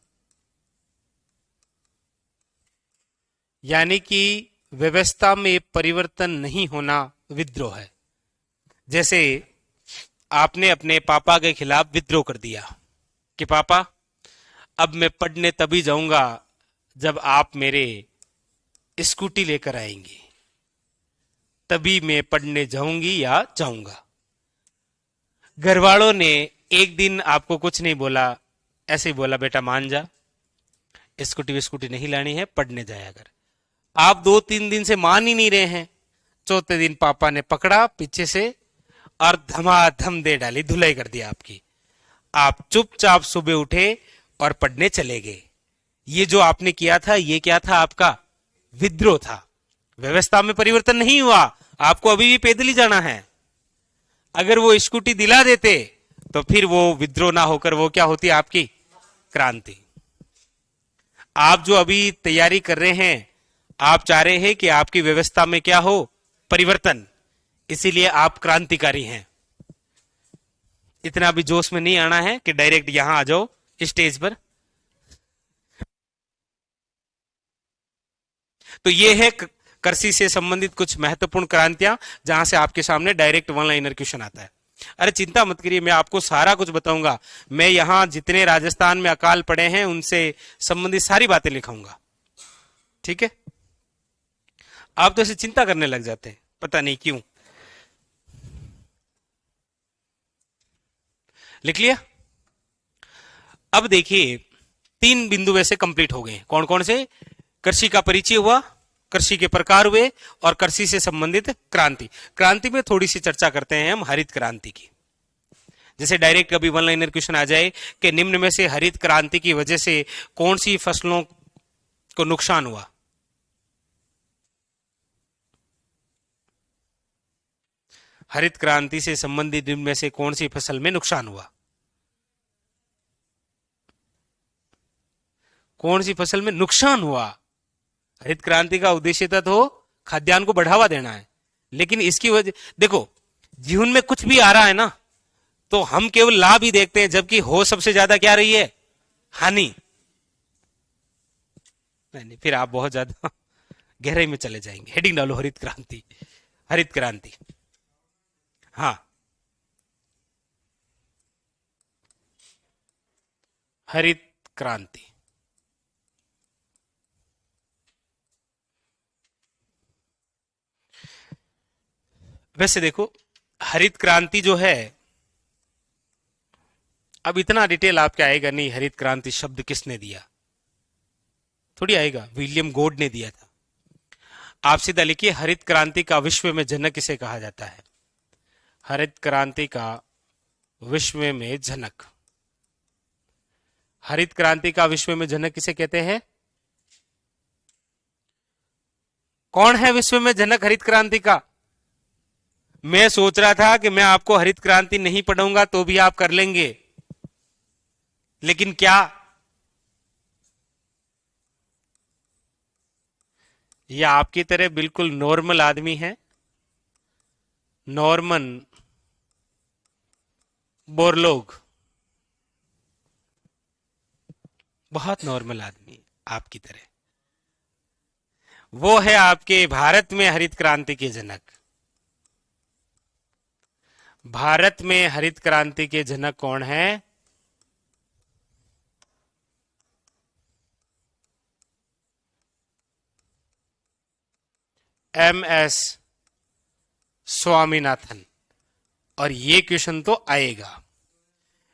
यानी कि व्यवस्था में परिवर्तन नहीं होना विद्रोह है। जैसे आपने अपने पापा के खिलाफ विद्रोह कर दिया कि पापा अब मैं पढ़ने तभी जाऊंगा जब आप मेरे स्कूटी लेकर आएंगे, तभी मैं पढ़ने जाऊंगी या जाऊंगा। घर वालों ने एक दिन आपको कुछ नहीं बोला, ऐसे ही बोला बेटा मान जा, स्कूटी विस्कूटी नहीं लानी है, पढ़ने जाया कर। आप 2-3 दिन से मान ही नहीं रहे हैं। चौथे दिन पापा ने पकड़ा पीछे से और धमाधम दे डाली, धुलाई कर दिया आपकी। आप चुपचाप सुबह उठे और पढ़ने चले गए। ये जो आपने किया था ये क्या था? आपका विद्रोह था। व्यवस्था में परिवर्तन नहीं हुआ, आपको अभी भी पैदल ही जाना है। अगर वो स्कूटी दिला देते तो फिर वो विद्रोह ना होकर वो क्या होती? आपकी क्रांति। आप जो अभी तैयारी कर रहे हैं, आप चाह रहे हैं कि आपकी व्यवस्था में क्या हो? परिवर्तन। इसीलिए आप क्रांतिकारी हैं। इतना भी जोश में नहीं आना है कि डायरेक्ट यहां आ जाओ स्टेज पर। तो ये है कृषि से संबंधित कुछ महत्वपूर्ण क्रांतियां, जहां से आपके सामने डायरेक्ट वन लाइनर क्वेश्चन आता है। अरे चिंता मत करिए, मैं आपको सारा कुछ बताऊंगा। मैं यहां जितने राजस्थान में अकाल पड़े हैं उनसे संबंधित सारी बातें लिखाऊंगा, ठीक है? आप तो ऐसे चिंता करने लग जाते हैं, पता नहीं क्यों। लिख लिया? अब देखिए 3 बिंदु वैसे कंप्लीट हो गए। कौन कौन से? कृषि का परिचय हुआ, कृषि के प्रकार हुए, और कृषि से संबंधित क्रांति। क्रांति में थोड़ी सी चर्चा करते हैं हम हरित क्रांति की। जैसे डायरेक्ट कभी वन लाइनर क्वेश्चन आ जाए कि निम्न में से हरित क्रांति की वजह से कौन सी फसलों को नुकसान हुआ? हरित क्रांति से संबंधित निम्न में से कौन सी फसल में नुकसान हुआ? कौन सी फसल में नुकसान हुआ? हरित क्रांति का उद्देश्य तो खाद्यान्न को बढ़ावा देना है, लेकिन इसकी वजह देखो, जीवन में कुछ भी आ रहा है ना, तो हम केवल लाभ ही देखते हैं, जबकि हो सबसे ज्यादा क्या रही है? हानि। नहीं नहीं, फिर आप बहुत ज्यादा गहराई में चले जाएंगे। हेडिंग डालो, हरित क्रांति। हरित क्रांति, हाँ, हरित क्रांति। वैसे देखो, हरित क्रांति जो है, अब इतना डिटेल आपके आएगा नहीं, हरित क्रांति शब्द किसने दिया, थोड़ी आएगा, विलियम गोड ने दिया था। आप सीधा लिखिए, हरित क्रांति का विश्व में जनक किसे कहा जाता है? हरित क्रांति का विश्व में जनक, हरित क्रांति का विश्व में जनक किसे कहते हैं? कौन है विश्व में जनक हरित क्रांति का? मैं सोच रहा था कि मैं आपको हरित क्रांति नहीं पढ़ूंगा तो भी आप कर लेंगे, लेकिन क्या ये आपकी तरह बिल्कुल नॉर्मल आदमी है? नॉर्मन बोरलोग, बहुत नॉर्मल आदमी आपकी तरह, वो है आपके भारत में हरित क्रांति के जनक। भारत में हरित क्रांति के जनक कौन है? MS स्वामीनाथन। और ये क्वेश्चन तो आएगा।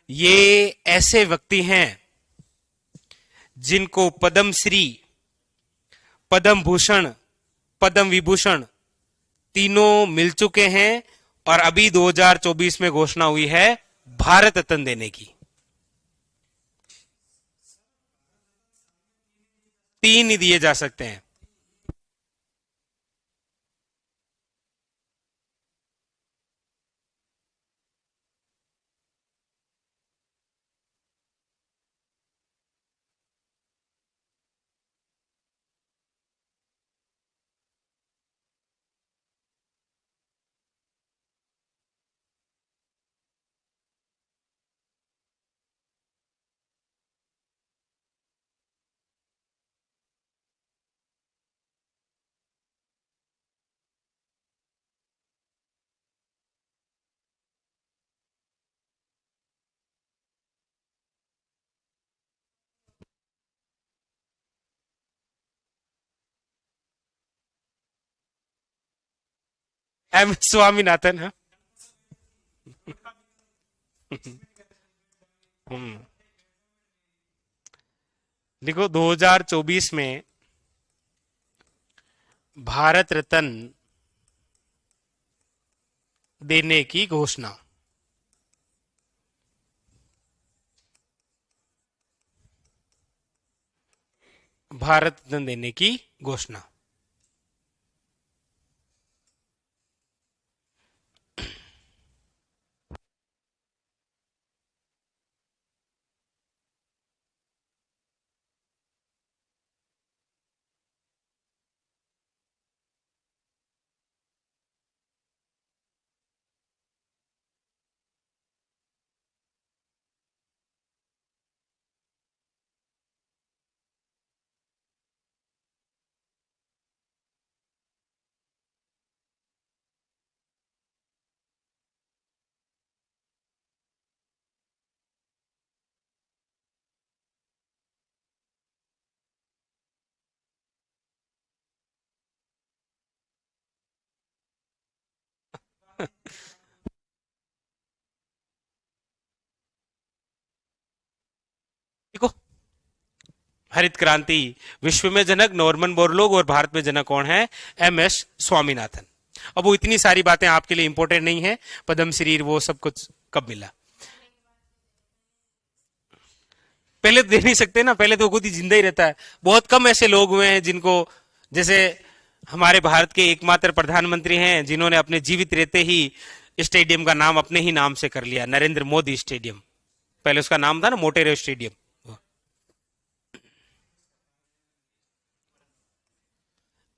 ये ऐसे व्यक्ति हैं जिनको पद्म श्री, पद्म भूषण, पद्म विभूषण तीनों मिल चुके हैं, और अभी 2024 में घोषणा हुई है भारत रत्न देने की। 3 ही दिए जा सकते हैं। MS स्वामीनाथन है। हम्म, देखो 2024 में भारत रत्न देने की घोषणा, भारत रत्न देने की घोषणा। देखो, हरित क्रांति विश्व में जनक नॉर्मन बोरलोग, और भारत में जनक कौन है? MS स्वामीनाथन। अब वो इतनी सारी बातें आपके लिए इंपॉर्टेंट नहीं है, पद्म श्री वो सब कुछ कब मिला? पहले तो दे नहीं सकते ना, पहले तो खुद ही जिंदा ही रहता है। बहुत कम ऐसे लोग हुए हैं जिनको, जैसे हमारे भारत के एकमात्र प्रधानमंत्री हैं जिन्होंने अपने जीवित रहते ही स्टेडियम का नाम अपने ही नाम से कर लिया, नरेंद्र मोदी स्टेडियम। पहले उसका नाम था ना मोटेरा स्टेडियम।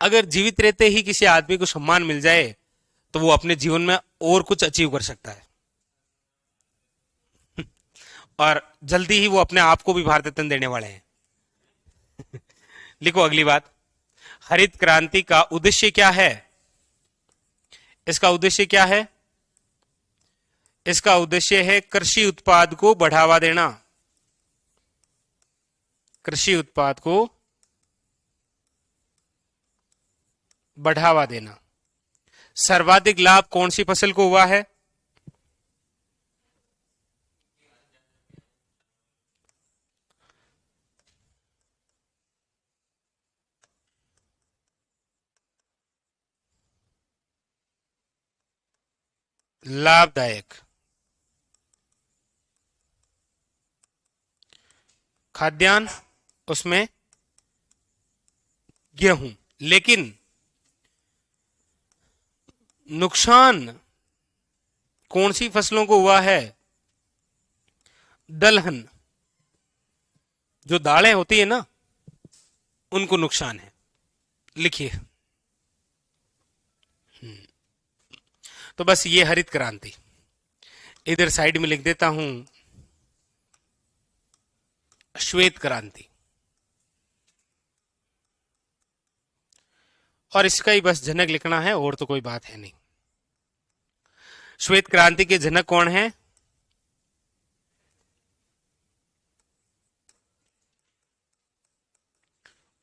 अगर जीवित रहते ही किसी आदमी को सम्मान मिल जाए तो वो अपने जीवन में और कुछ अचीव कर सकता है, और जल्दी ही वो अपने आप को भी भारत रत्न देने वाले हैं। लिखो अगली बात, हरित क्रांति का उद्देश्य क्या है? इसका उद्देश्य क्या है? इसका उद्देश्य है कृषि उत्पाद को बढ़ावा देना। कृषि उत्पाद को बढ़ावा देना। सर्वाधिक लाभ कौन सी फसल को हुआ है? लाभदायक खाद्यान्न, उसमें गेहूं। लेकिन नुकसान कौन सी फसलों को हुआ है? दलहन, जो दालें होती है ना, उनको नुकसान है। लिखिए। तो बस ये हरित क्रांति, इधर साइड में लिख देता हूं श्वेत क्रांति, और इसका ही बस जनक लिखना है, और तो कोई बात है नहीं। श्वेत क्रांति के जनक कौन है?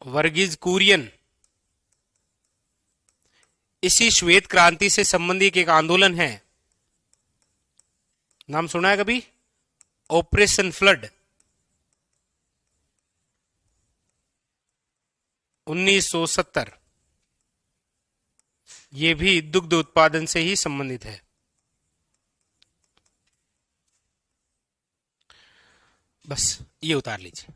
वर्गीज कुरियन। इसी श्वेत क्रांति से संबंधित एक आंदोलन है, नाम सुना है कभी? Operation flood. 1970। ये भी दुग्ध उत्पादन से ही संबंधित है। बस ये उतार लीजिए।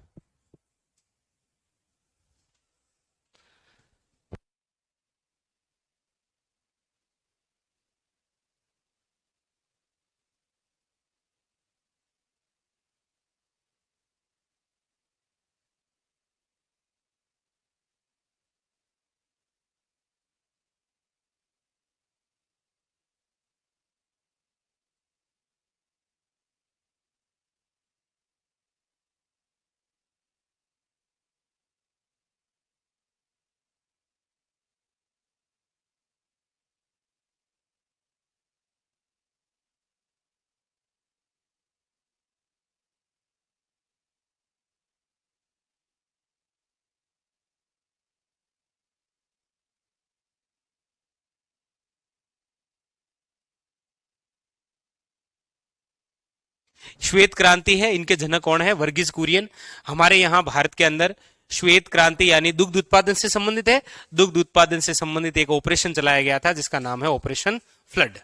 श्वेत क्रांति है, इनके जनक कौन है? वर्गीज कुरियन। हमारे यहां भारत के अंदर श्वेत क्रांति यानी दुग्ध उत्पादन से संबंधित है। दुग्ध उत्पादन से संबंधित एक ऑपरेशन चलाया गया था जिसका नाम है ऑपरेशन फ्लड।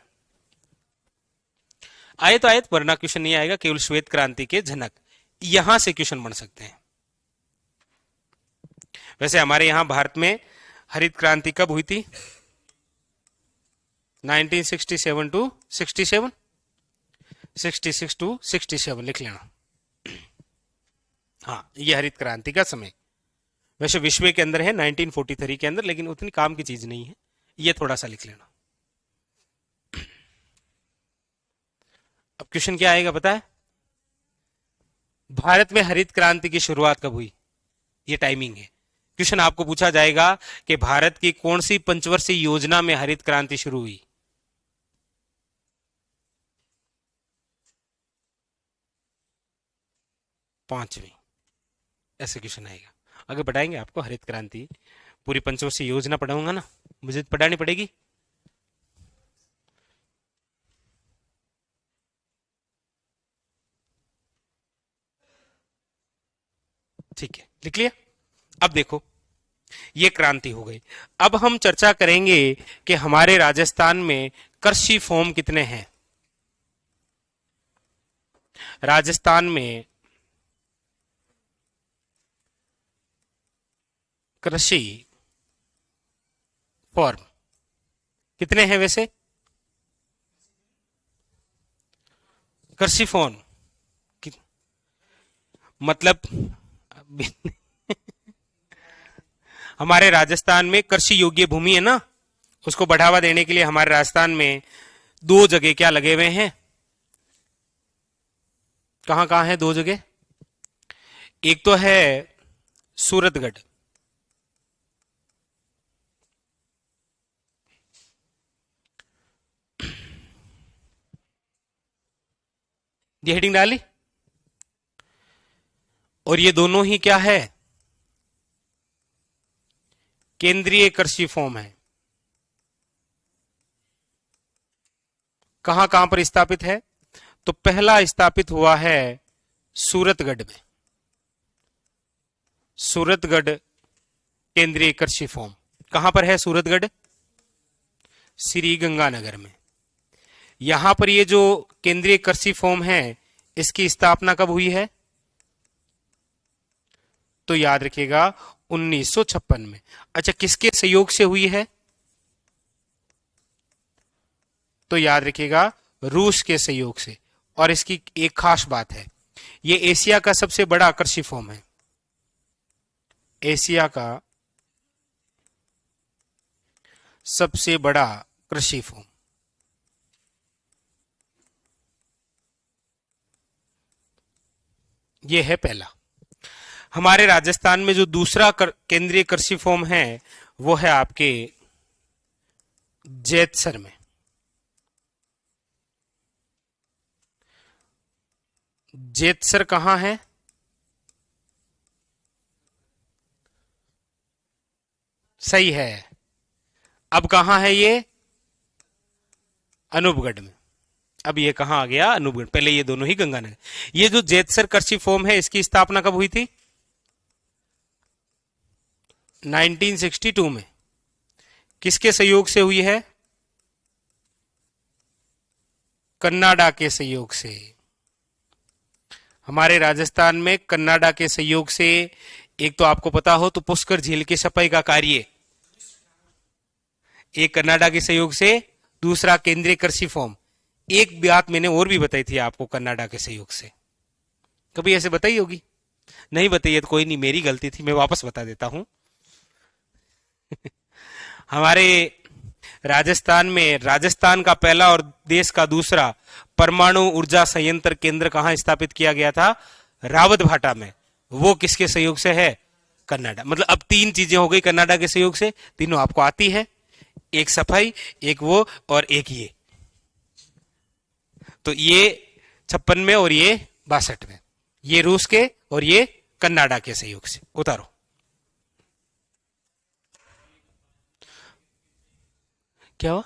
आए तो आए, वरना क्वेश्चन नहीं आएगा। केवल श्वेत क्रांति के जनक, यहां से क्वेश्चन बन सकते हैं। वैसे हमारे यहां भारत में हरित क्रांति कब हुई थी? 1967 टू 67, 66 टू 67 लिख लेना। हाँ, ये हरित क्रांति का समय। वैसे विश्व के अंदर है 1943 के अंदर, लेकिन उतनी काम की चीज नहीं है, ये थोड़ा सा लिख लेना। अब क्वेश्चन क्या आएगा पता है? भारत में हरित क्रांति की शुरुआत कब हुई? ये टाइमिंग है। क्वेश्चन आपको पूछा जाएगा कि भारत की कौन सी पंचवर्षीय योजना में हरित क्रांति शुरू हुई? पांचवी, ऐसे क्वेश्चन आएगा। आगे बढ़ाएंगे, आपको हरित क्रांति पूरी पंचवर्षीय योजना पढ़ाऊंगा ना, मुझे पढ़ानी पड़ेगी। ठीक है, लिख लिया। अब देखो, ये क्रांति हो गई। अब हम चर्चा करेंगे कि हमारे राजस्थान में कृषि फॉर्म कितने हैं। राजस्थान में कृषि फॉर्म कितने हैं? वैसे कृषि फॉर्म मतलब हमारे राजस्थान में कृषि योग्य भूमि है ना, उसको बढ़ावा देने के लिए हमारे राजस्थान में दो जगह क्या लगे हुए हैं, कहां कहां है दो जगह? एक तो है सूरतगढ़, ये हेडिंग डाली, और ये दोनों ही क्या है, केंद्रीय कृषि फॉर्म है। कहां कहां पर स्थापित है? तो पहला स्थापित हुआ है सूरतगढ़ में, सूरतगढ़ केंद्रीय कृषि फॉर्म कहां पर है? सूरतगढ़, श्री गंगानगर में। यहां पर ये जो केंद्रीय कृषि फॉर्म है, इसकी स्थापना कब हुई है? तो याद रखिएगा 1956 में। अच्छा, किसके सहयोग से हुई है? तो याद रखिएगा रूस के सहयोग से। और इसकी एक खास बात है, ये एशिया का सबसे बड़ा कृषि फॉर्म है, एशिया का सबसे बड़ा कृषि फॉर्म। ये है पहला। हमारे राजस्थान में जो दूसरा केंद्रीय कृषि फॉर्म है, वो है आपके जैतसर में। जैतसर कहां है? सही है। अब कहां है ये? अनूपगढ़ में। अब ये कहां आ गया? अनूपगढ़। पहले ये दोनों ही गंगानगर। ये जो जैतसर कृषि फॉर्म है, इसकी स्थापना कब हुई थी? 1962 में। किसके सहयोग से हुई है? कनाडा के सहयोग से। हमारे राजस्थान में कनाडा के सहयोग से, एक तो आपको पता हो तो पुष्कर झील की सफाई का कार्य, एक कनाडा के सहयोग से, दूसरा केंद्रीय कृषि फॉर्म। एक बात मैंने और भी बताई थी आपको कनाडा के सहयोग से, कभी ऐसे बताई होगी? नहीं बताइए तो कोई नहीं, मेरी गलती थी, मैं वापस बता देता हूं। हमारे राजस्थान में राजस्थान का पहला और देश का दूसरा परमाणु ऊर्जा संयंत्र केंद्र कहां स्थापित किया गया था? रावतभाटा में। वो किसके सहयोग से है? कनाडा। मतलब अब तीन चीजें हो गई कनाडा के सहयोग से, तीनों आपको आती है, एक सफाई, एक वो, और एक ये। तो ये 56 में और ये 62 में, ये रूस के और ये कनाडा के सहयोग से। उतारो। क्या हुआ?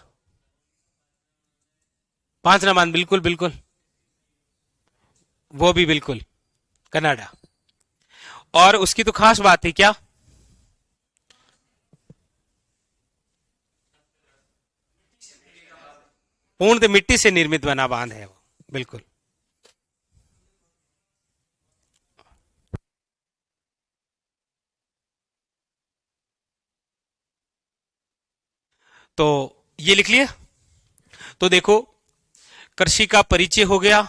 5 नंबर, बिल्कुल बिल्कुल, वो भी बिल्कुल कनाडा। और उसकी तो खास बात है क्या? पूर्ण मिट्टी से निर्मित बना बांध है वो, बिल्कुल। तो ये लिख लिया। तो देखो, कृषि का परिचय हो गया,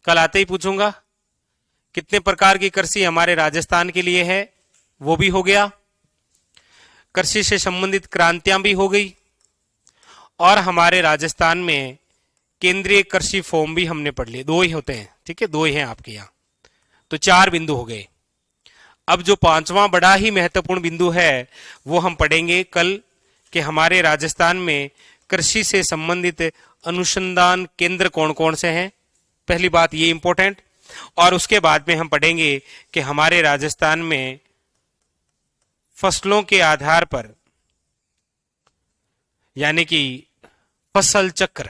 कल आते ही पूछूंगा कितने प्रकार की कृषि हमारे राजस्थान के लिए है, वो भी हो गया। कृषि से संबंधित क्रांतियां भी हो गई, और हमारे राजस्थान में केंद्रीय कृषि फॉर्म भी हमने पढ़ लिए। दो ही होते हैं, ठीक है, दो ही हैं आपके यहां। तो 4 बिंदु हो गए। अब जो 5वां बड़ा ही महत्वपूर्ण बिंदु है, वो हम पढ़ेंगे कल, कि हमारे राजस्थान में कृषि से संबंधित अनुसंधान केंद्र कौन कौन से हैं। पहली बात ये इंपॉर्टेंट। और उसके बाद में हम पढ़ेंगे कि हमारे राजस्थान में फसलों के आधार पर, यानी कि फसल चक्र,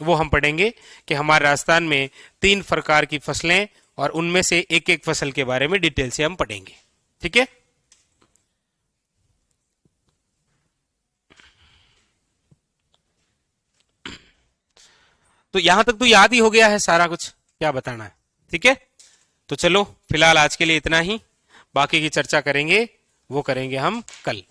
वो हम पढ़ेंगे कि हमारे राजस्थान में 3 प्रकार की फसलें, और उनमें से एक एक फसल के बारे में डिटेल से हम पढ़ेंगे। ठीक है। तो यहां तक तो याद ही हो गया है सारा कुछ, क्या बताना है। ठीक है। तो चलो फिलहाल आज के लिए इतना ही, बाकी की चर्चा करेंगे, वो करेंगे हम कल।